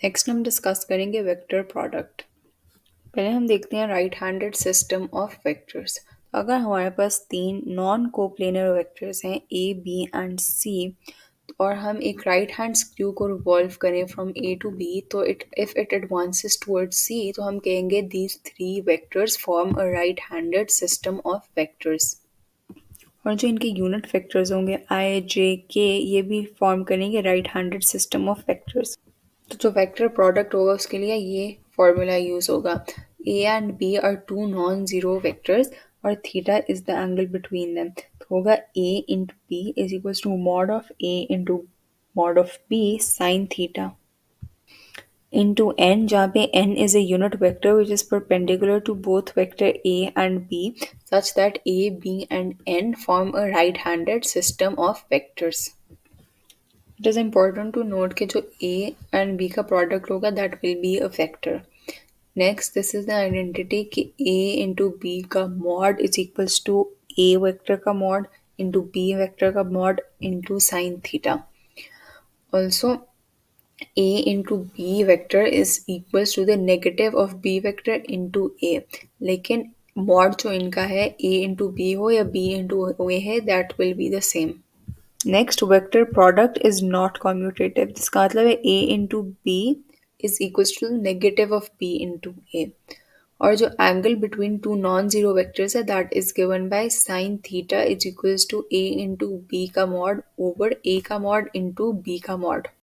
Next हम discuss करेंगे vector product. पहले हम देखते हैं right handed system of vectors. अगर हमारे पास तीन नॉन कोप्लेनर वेक्टर्स हैं ए बी एंड सी और हम एक राइट हैंड स्क्यू को रिवॉल्व करें फ्रॉम ए टू बी, तो इफ इट एडवांसेस टुवर्ड्स सी तो हम कहेंगे these three vectors form a right handed system of vectors. और जो इनके यूनिट वेक्टर्स होंगे आई जे के, ये भी फॉर्म करेंगे right handed system of vectors. तो जो वेक्टर प्रोडक्ट होगा उसके लिए ये फॉर्मूला यूज होगा। A and b are two non zero vectors और theta is the angle between them. तो होगा a into b is equals to mod of a into mod of b sine theta into n, जहाँ पे n is a unit vector which is perpendicular to both vector a and b such that a, b and n form a right-handed system of vectors. It is important to note कि जो a and b का product होगा that will be a vector. Next, this is the identity कि a into b का mod is equals to a vector का mod into b vector का mod into sin theta. Also, a into b vector is equals to the negative of b vector into a. लेकिन mod जो इनका है a into b हो या b into a है, that will be the same. Next vector product is not commutative, जिसका मतलब है a into b is equals to negative of b into a। और जो angle between two non zero vectors है that is given by sine theta is equals to a into b का mod over a का mod into b का mod.